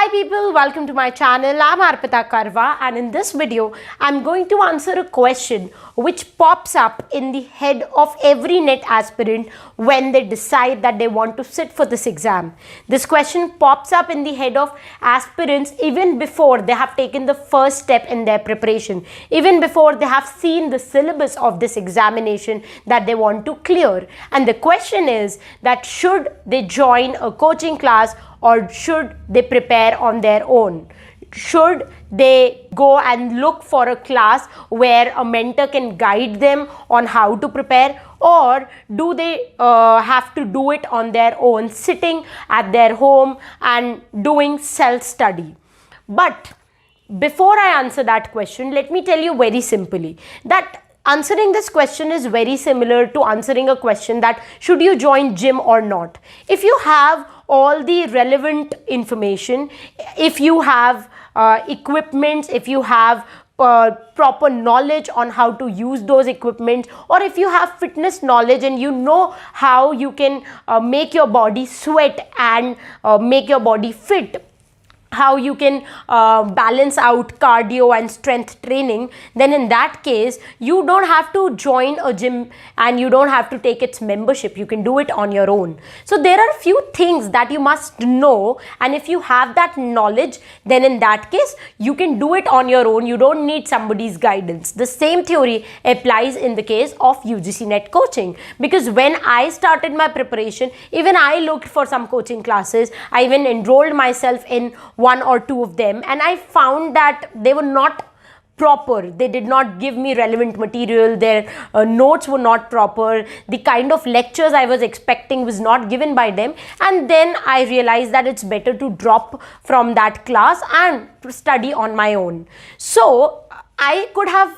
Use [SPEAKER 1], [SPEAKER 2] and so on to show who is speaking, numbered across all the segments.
[SPEAKER 1] Hi people, welcome to my channel. I'm Arpita Karwa, and in this video I'm going to answer a question which pops up in the head of every NET aspirant when they decide that they want to sit for this exam. This question pops up in the head of aspirants even before they have taken the first step in their preparation, even before they have seen the syllabus of this examination that they want to clear. And the question is that should they join a coaching class or should they prepare on their own? Should they go and look for a class where a mentor can guide them on how to prepare, or do they have to do it on their own, sitting at their home and doing self-study? But before I answer that question, let me tell you very simply that answering this question is very similar to answering a question that should you join gym or not. If you have all the relevant information, if you have equipments, if you have proper knowledge on how to use those equipment, or if you have fitness knowledge and you know how you can make your body sweat and make your body fit, how you can balance out cardio and strength training, then in that case you don't have to join a gym and you don't have to take its membership. You can do it on your own. So there are a few things that you must know, and if you have that knowledge, then in that case you can do it on your own. You don't need somebody's guidance. The same theory applies in the case of UGC NET coaching, because when I started my preparation, even I looked for some coaching classes. I even enrolled myself in one or two of them, and I found that they were not proper. They did not give me relevant material. Their notes were not proper. The kind of lectures I was expecting was not given by them, and then I realized that it's better to drop from that class and study on my own. So I could have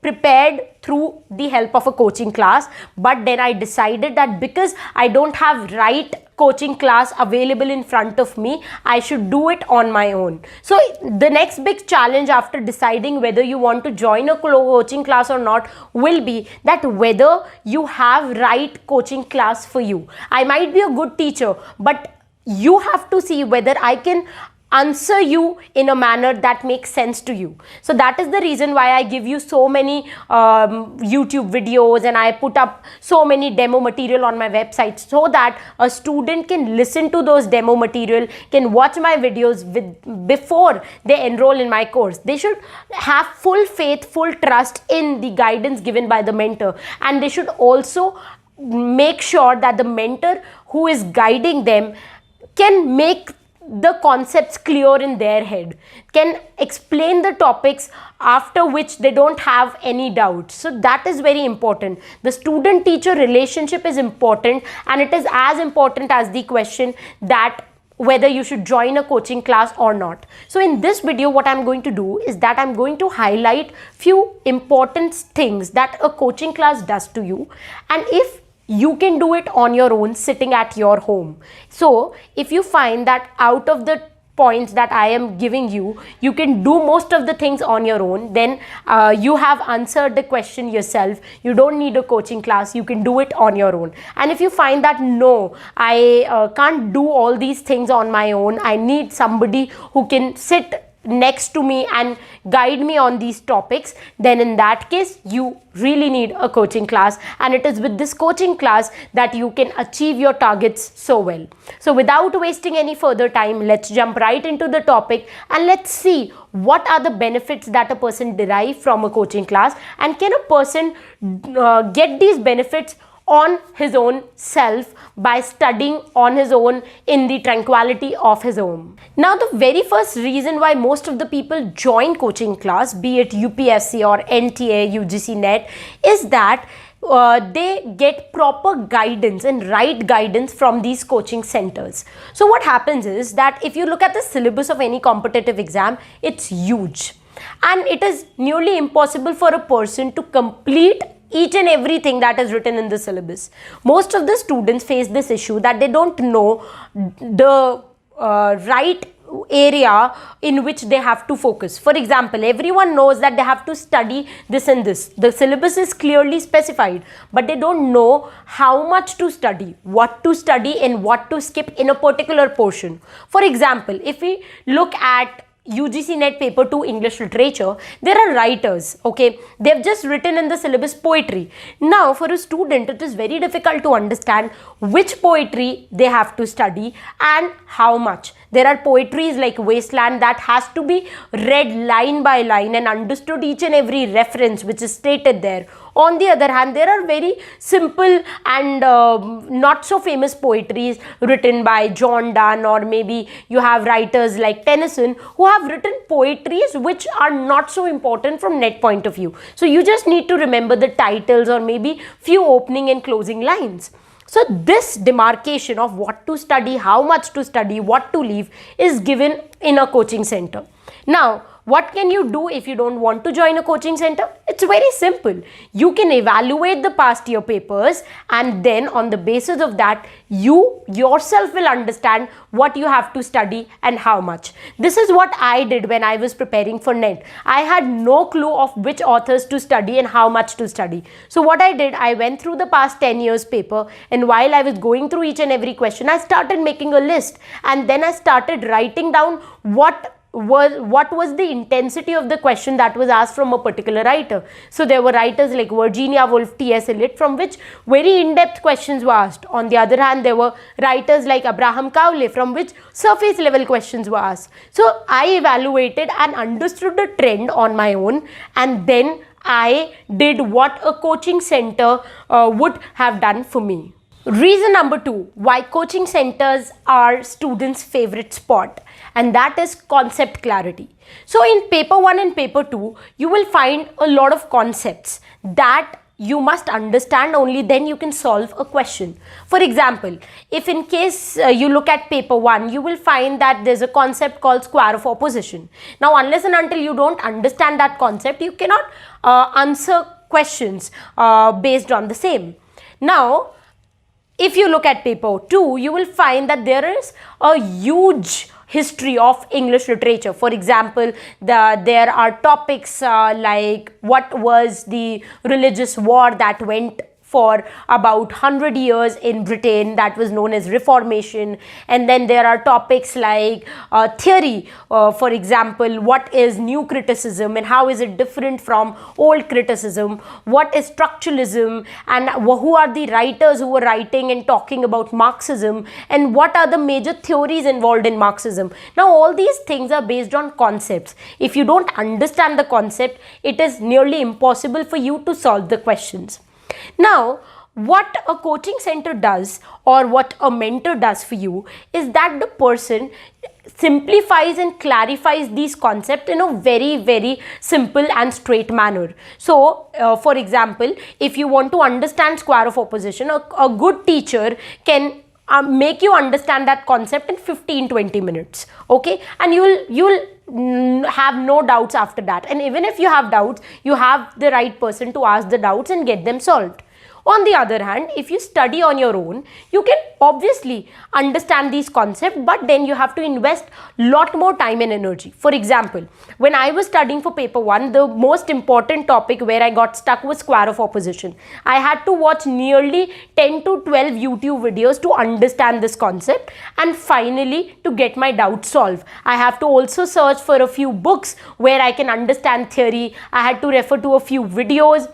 [SPEAKER 1] prepared through the help of a coaching class, but then I decided that because I don't have right coaching class available in front of me, I should do it on my own. So the next big challenge after deciding whether you want to join a coaching class or not will be that whether you have right coaching class for you. I might be a good teacher, but you have to see whether I can answer you in a manner that makes sense to you. So that is the reason why I give you so many YouTube videos, and I put up so many demo material on my website, so that a student can listen to those demo material, can watch my videos before they enroll in my course. They should have full faith, full trust in the guidance given by the mentor, and they should also make sure that the mentor who is guiding them can make the concepts clear in their head, can explain the topics after which they don't have any doubts. So that is very important. The student-teacher relationship is important, and it is as important as the question that whether you should join a coaching class or not. So in this video, what I'm going to do is that I'm going to highlight few important things that a coaching class does to you, and if you can do it on your own sitting at your home. So if you find that out of the points that I am giving you, you can do most of the things on your own, then you have answered the question yourself. You don't need a coaching class. You can do it on your own. And if you find that no, I can't do all these things on my own, I need somebody who can sit next to me and guide me on these topics, then in that case you really need a coaching class, and it is with this coaching class that you can achieve your targets so well. So without wasting any further time, let's jump right into the topic and let's see what are the benefits that a person derive from a coaching class, and can a person get these benefits on his own self by studying on his own in the tranquility of his home. Now, the very first reason why most of the people join coaching class, be it UPSC or NTA, UGC NET, is that they get proper guidance and right guidance from these coaching centers. So what happens is that if you look at the syllabus of any competitive exam, it's huge, and it is nearly impossible for a person to complete each and everything that is written in the syllabus. Most of the students face this issue that they don't know the right area in which they have to focus. For example, everyone knows that they have to study this and this. The syllabus is clearly specified, but they don't know how much to study, what to study and what to skip in a particular portion. For example, if we look at UGC Net Paper 2 English Literature, there are writers, okay, they've just written in the syllabus poetry. Now for a student it is very difficult to understand which poetry they have to study and how much. There are poetries like Wasteland that has to be read line by line and understood each and every reference which is stated there. On the other hand, there are very simple and not so famous poetries written by John Donne, or maybe you have writers like Tennyson who have written poetries which are not so important from net point of view. So you just need to remember the titles or maybe few opening and closing lines. So this demarcation of what to study, how much to study, what to leave is given in a coaching center. Now, what can you do if you don't want to join a coaching center? It's very simple. You can evaluate the past year papers, and then on the basis of that, you yourself will understand what you have to study and how much. This is what I did when I was preparing for NET. I had no clue of which authors to study and how much to study. So what I did, I went through the past 10 years paper, and while I was going through each and every question, I started making a list, and then I started writing down what was the intensity of the question that was asked from a particular writer. So there were writers like Virginia Woolf, T.S. Eliot, from which very in-depth questions were asked. On the other hand, there were writers like Abraham Cowley, from which surface level questions were asked. So I evaluated and understood the trend on my own, and then I did what a coaching center would have done for me. Reason number 2 why coaching centers are students' favorite spot, and that is concept clarity. So in paper 1 and paper 2, you will find a lot of concepts that you must understand, only then you can solve a question. For example, if in case you look at paper 1, you will find that there's a concept called square of opposition. Now unless and until you don't understand that concept, you cannot answer questions based on the same. Now if you look at paper 2, you will find that there is a huge history of English literature. For example, there are topics like what was the religious war that went for about 100 years in Britain, that was known as Reformation. And then there are topics like theory, for example, what is new criticism and how is it different from old criticism, what is structuralism, and who are the writers who were writing and talking about Marxism, and what are the major theories involved in Marxism. Now all these things are based on concepts. If you don't understand the concept, it is nearly impossible for you to solve the questions. Now, what a coaching center does, or what a mentor does for you, is that the person simplifies and clarifies these concepts in a very simple and straight manner. So, for example, if you want to understand square of opposition, a good teacher can make you understand that concept in 15-20 minutes, okay, and you'll have no doubts after that. And even if you have doubts, you have the right person to ask the doubts and get them solved. On the other hand, if you study on your own, you can obviously understand these concepts, but then you have to invest lot more time and energy. For example, when I was studying for paper 1, the most important topic where I got stuck was square of opposition. I had to watch nearly 10 to 12 YouTube videos to understand this concept, and finally to get my doubts solved. I have to also search for a few books where I can understand theory. I had to refer to a few videos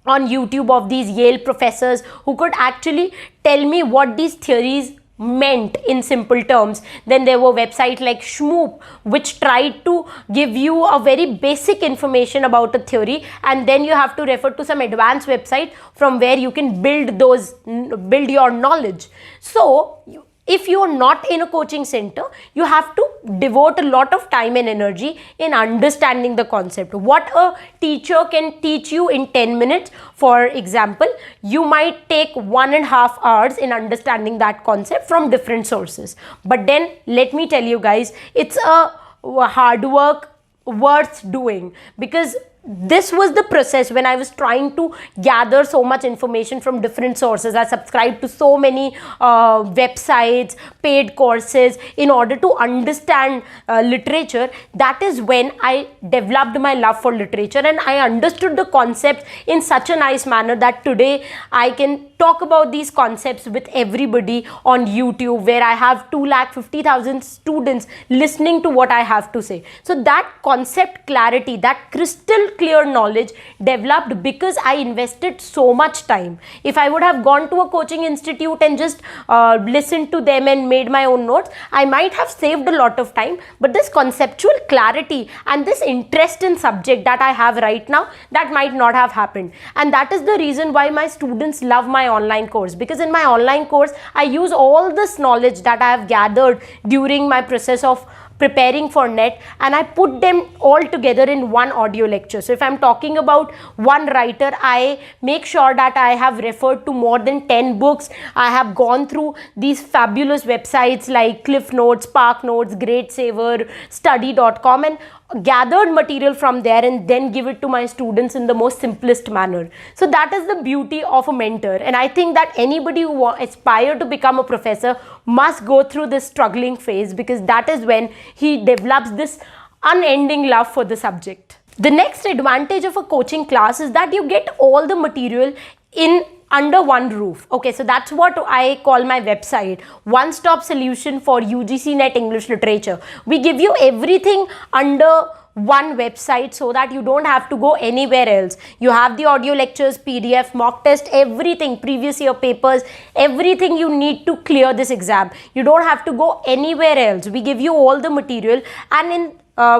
[SPEAKER 1] on YouTube of these Yale professors who could actually tell me what these theories meant in simple terms. Then there were websites like Shmoop, which tried to give you a very basic information about a theory, and then you have to refer to some advanced website from where you can build your knowledge. So if you are not in a coaching center, you have to devote a lot of time and energy in understanding the concept. What a teacher can teach you in 10 minutes, for example, you might take 1.5 hours in understanding that concept from different sources. But then let me tell you guys, it's a hard work worth doing, because this was the process when I was trying to gather so much information from different sources. I subscribed to so many websites, paid courses in order to understand literature. That is when I developed my love for literature, and I understood the concepts in such a nice manner that today I can talk about these concepts with everybody on YouTube, where I have 250,000 students listening to what I have to say. So that concept clarity, that crystal clear knowledge developed because I invested so much time. If I would have gone to a coaching institute and just listened to them and made my own notes, I might have saved a lot of time. But this conceptual clarity and this interest in subject that I have right now, that might not have happened. And that is the reason why my students love my online course, because in my online course I use all this knowledge that I have gathered during my process of preparing for NET, and I put them all together in one audio lecture. So if I'm talking about one writer, I make sure that I have referred to more than 10 books. I have gone through these fabulous websites like Cliff Notes, Spark Notes, Great Saver, study.com, and gathered material from there and then give it to my students in the most simplest manner. So that is the beauty of a mentor, and I think that anybody who aspire to become a professor must go through this struggling phase, because that is when he develops this unending love for the subject. The next advantage of a coaching class is that you get all the material in under one roof. Okay, so that's what I call my website, one-stop solution for UGC NET English literature. We give you everything under one website so that you don't have to go anywhere else. You have the audio lectures, PDF, mock test, everything, previous year papers, everything you need to clear this exam. You don't have to go anywhere else. We give you all the material, and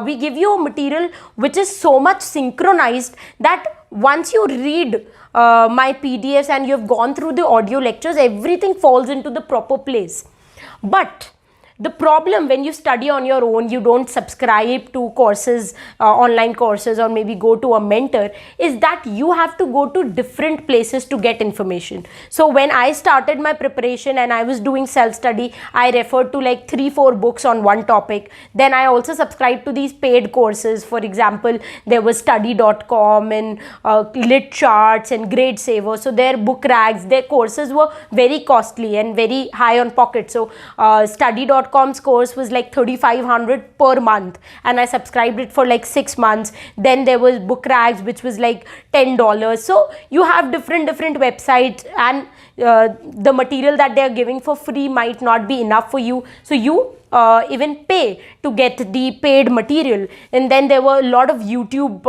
[SPEAKER 1] we give you a material which is so much synchronized that once you read my PDFs and you have gone through the audio lectures, everything falls into the proper place. But the problem when you study on your own, you don't subscribe to courses, online courses, or maybe go to a mentor, is that you have to go to different places to get information. So when I started my preparation and I was doing self-study, I referred to like 3-4 books on one topic. Then I also subscribed to these paid courses. For example, there was study.com and lit charts and grade saver. So their book rags, their courses were very costly and very high on pocket. So study.com's course was like 3,500 per month, and I subscribed it for like 6 months. Then there was book rags, which was like $10. So you have different websites, and the material that they are giving for free might not be enough for you. So you even pay to get the paid material. And then there were a lot of YouTube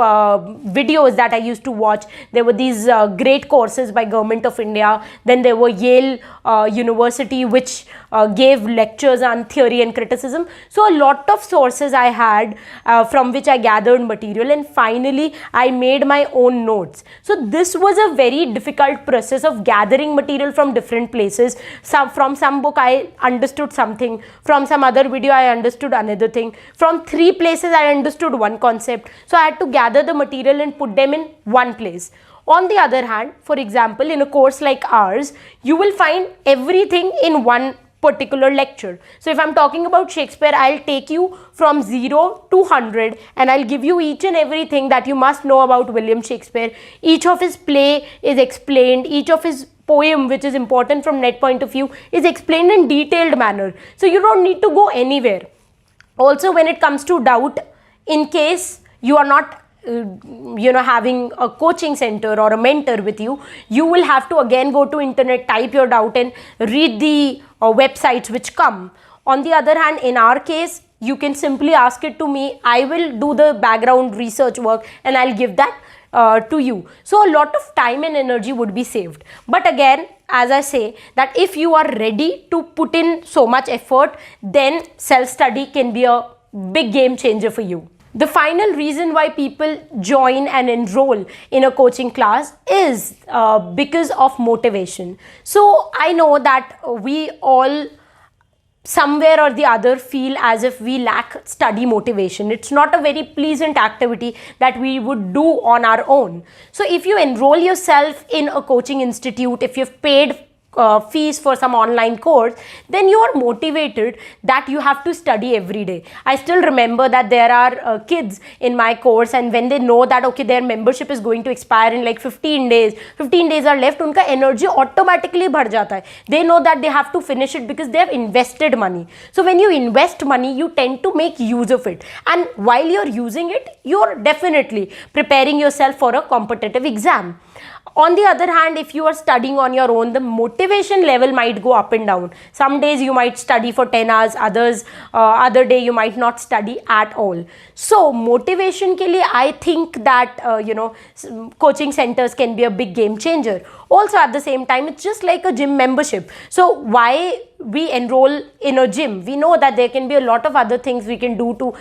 [SPEAKER 1] videos that I used to watch. There were these great courses by Government of India. Then there were Yale University, which gave lectures on theory and criticism. So a lot of sources I had from which I gathered material, and finally I made my own notes. So this was a very difficult process of gathering material from different places. From some book I understood something, from some other video I understood another thing, from 3 places I understood one concept. So I had to gather the material and put them in one place. On the other hand, for example, in a course like ours, you will find everything in one particular lecture. So if I'm talking about Shakespeare, I'll take you from 0 to 100 and I'll give you each and everything that you must know about William Shakespeare. Each of his play is explained, each of his poem, which is important from NET point of view, is explained in detailed manner. So you don't need to go anywhere. Also, when it comes to doubt, in case you are not having a coaching center or a mentor with you, you will have to again go to internet, type your doubt and read the websites which come. On the other hand, in our case, you can simply ask it to me. I will do the background research work and I'll give that to you. So a lot of time and energy would be saved. But again, as I say, that if you are ready to put in so much effort, then self-study can be a big game changer for you. The final reason why people join and enroll in a coaching class is because of motivation. So I know that we all somewhere or the other feel as if we lack study motivation. It's not a very pleasant activity that we would do on our own. So if you enroll yourself in a coaching institute, if you've paid fees for some online course, then you are motivated that you have to study every day. I still remember that there are kids in my course, and when they know that okay, their membership is going to expire in like 15 days, 15 days are left, unka energy automatically बढ़ जाता है. They know that they have to finish it because they have invested money. So when you invest money, you tend to make use of it, and while you're using it, you're definitely preparing yourself for a competitive exam. On the other hand, if you are studying on your own, the motivation level might go up and down. Some days you might study for 10 hours, other day you might not study at all. So motivation ke liye, I think that coaching centers can be a big game changer. Also at the same time, it's just like a gym membership. So why we enroll in a gym? We know that there can be a lot of other things we can do to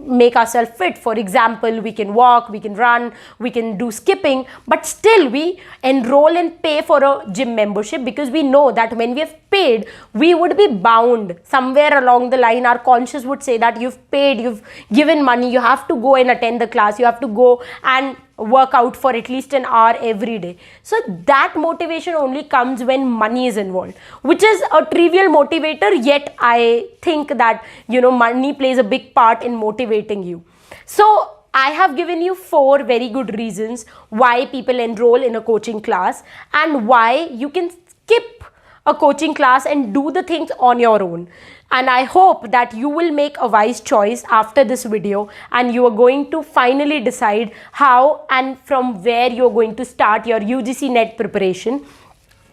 [SPEAKER 1] make ourselves fit. For example, we can walk, we can run, we can do skipping, but still we enroll and pay for a gym membership because we know that when we have paid, we would be bound. Somewhere along the line, our conscience would say that you've paid, you've given money, you have to go and attend the class, you have to go and work out for at least an hour every day. So that motivation only comes when money is involved, which is a trivial motivator, yet I think that money plays a big part in motivating you. So I have given you 4 very good reasons why people enroll in a coaching class and why you can skip a coaching class and do the things on your own. And I hope that you will make a wise choice after this video, and you are going to finally decide how and from where you are going to start your UGC NET preparation.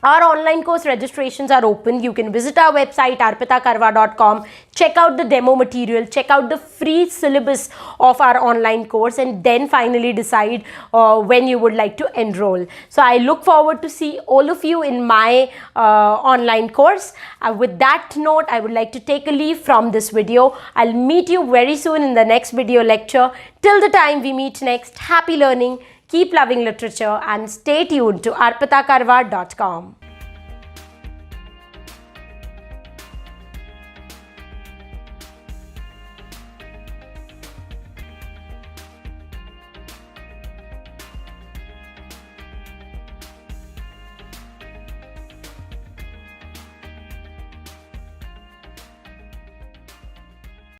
[SPEAKER 1] Our online course registrations are open. You can visit our website arpitakarwa.com, check out the demo material, check out the free syllabus of our online course, and then finally decide when you would like to enroll. So I look forward to see all of you in my online course. With that note, I would like to take a leave from this video. I'll meet you very soon in the next video lecture. Till the time we meet next, happy learning. Keep loving literature and stay tuned to arpitakarwa.com.